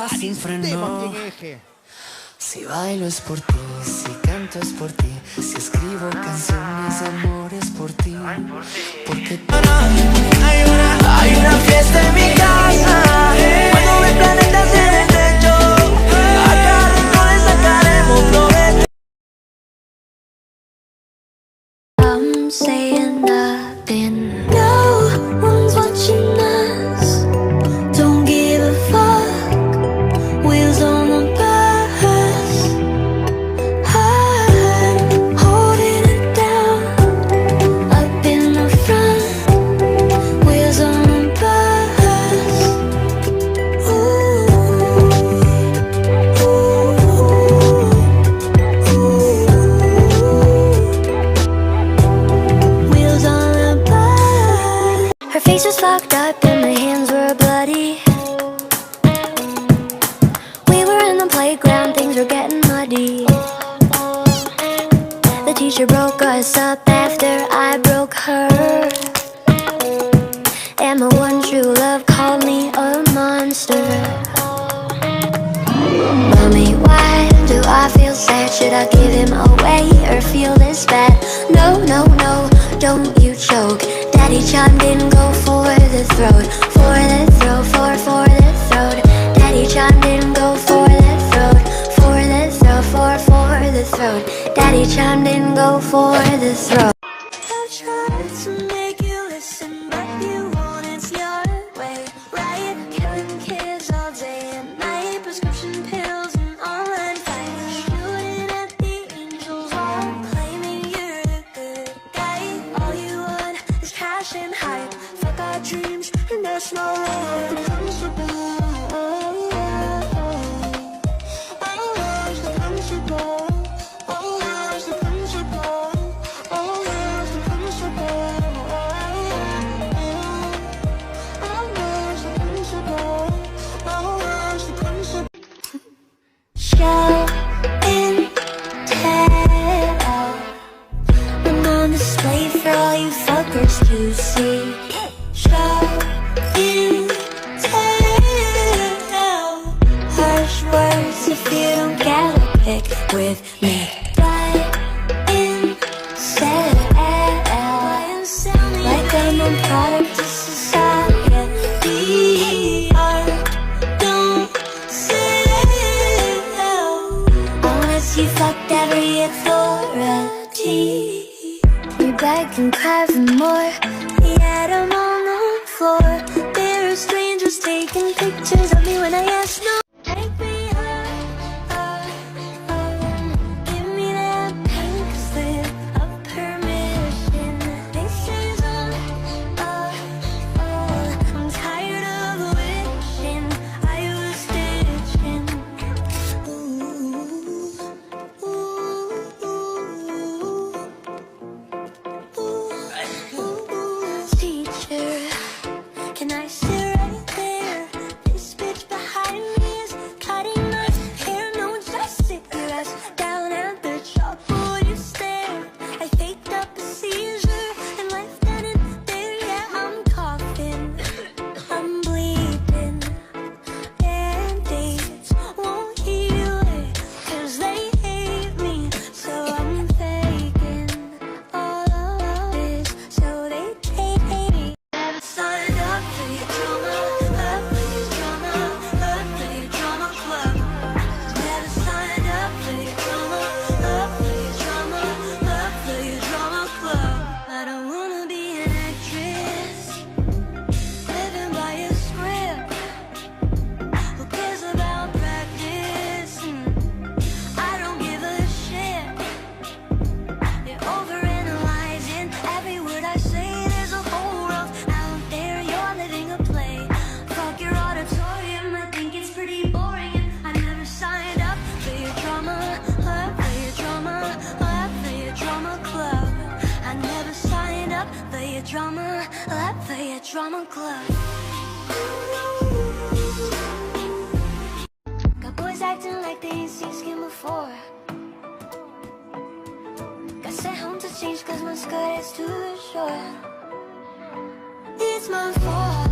va sin freno. Si bailo es por ti, si canto es por ti, si escribo canciones de amor es por ti. Porque hay una fiesta en mi casa, cuando me planetas en el techo, a cada rincón le sacaremos provecho. I'm saying nothing, no one's watching us, don't give a fuck, wheels on the bus, I'm holding it down, up in the front, wheels on the bus, ooh, wheels on the bus. Her face was fucked up and my hands were bloody. We were in the playground, things were getting muddy. The teacher broke us up after I broke her, and my one true love called me a monster. Mommy, why do I feel sad? Should I give him away or feel this bad? No, no, no, don't you choke. Daddy chimed in, go for the throat, for the throat, for the throat. Daddy chimed in, go for the throat, for the throat, for the throat. Daddy chimed in, go for the throat. I tried to make you listen, but you want it your way, right? Killing kids all day and night, prescription pills and online fights, shooting at the angels, all claiming you're the good guy. All you want is cash and hype. Fuck our dreams, and that's no principle. Show and tell, I'm on display for all you fuckers to see. Show and tell, harsh words if you don't get a pick with me. But instead, like I'm a product of society. Art don't sell unless you fucked every authority. We beg and cry for more, yet I'm on the floor. There are strangers taking pictures of me when I ask no. Take me up, give me that pink slip of permission. They say I'm tired of wishing I was stitching. Teacher, can I sit right there? This bitch behind me is cutting my hair. No, just sit your ass down at the chalkboard you stare. I faked up a seizure and left that in there. Yeah, I'm coughing, I'm bleeding, Band-Aids won't heal it, 'cause they hate me, so I'm faking all of this, so they take me. Never signed up for your drama, up for your drama, up for your drama club. Never signed up for your drama, up for your drama, up for your drama club. I don't wanna be an actress, living by a script. Who cares about practice? I don't give a shit. You're overanalyzing every word I say. There's a whole world out there. You're living a play. Fuck your auditorium. I think it's pretty boring. And I never signed up for your drama, up for your drama, up for your drama club. I never signed up for your drama, up for your drama club. Got boys acting like they ain't seen skin before. Got sent home to change 'cause my skirt is too short. It's my fault,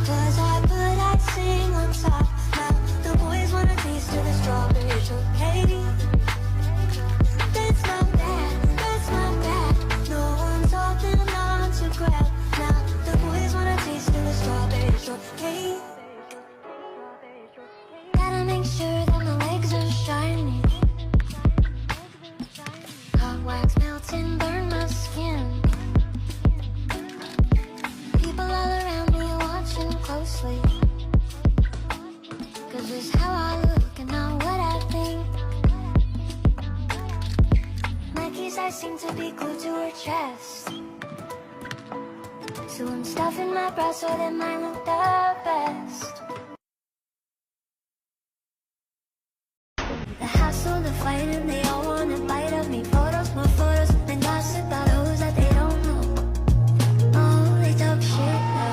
'cause I put icing on top. seem to be glued to her chest. So I'm stuffing my bra so that mine look the best. The hassle, the fighting, they all wanna bite of me. Photos, more photos, and gossip about hoes that they don't know. Oh, they talk shit now.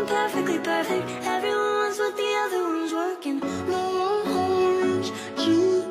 Perfectly perfect. Everyone's what the other one's working. No orange juice.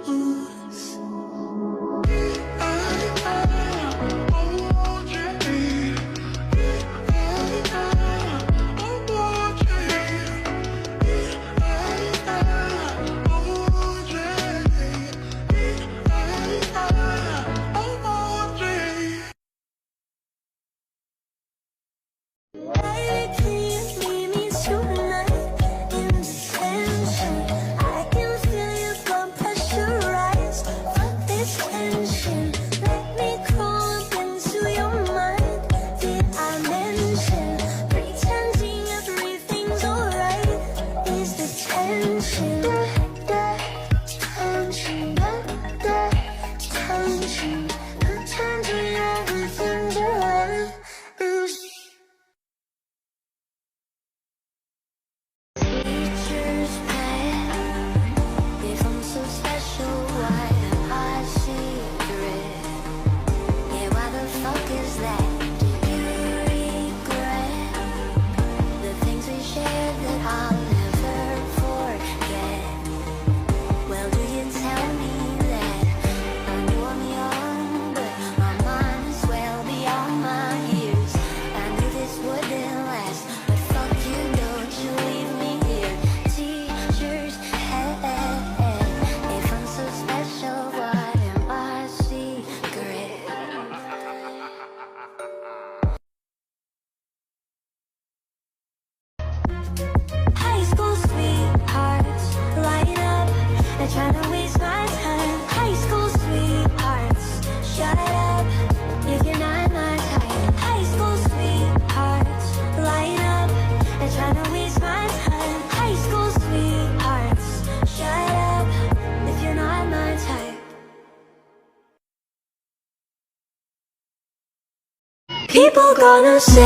People gonna say,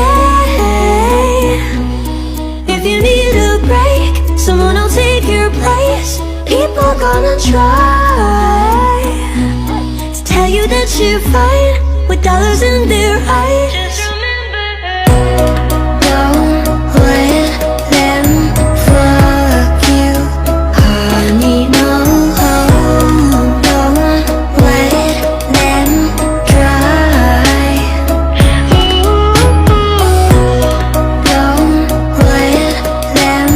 if you need a break, someone will take your place. People gonna try to tell you that you're fine with dollars in their eyes. Just remember, don't let them fuck you, honey, no. Don't let them try. Don't let them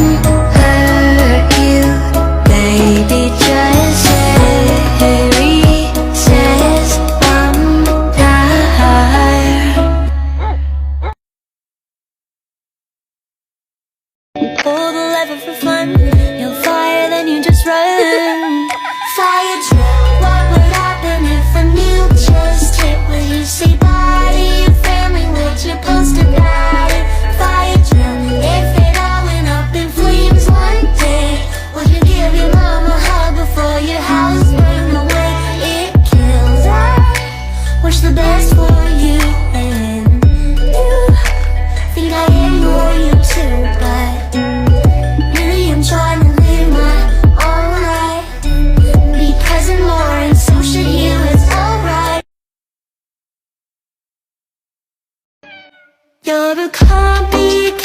hurt you, baby. Just say, says I'm tired. You're a copycat.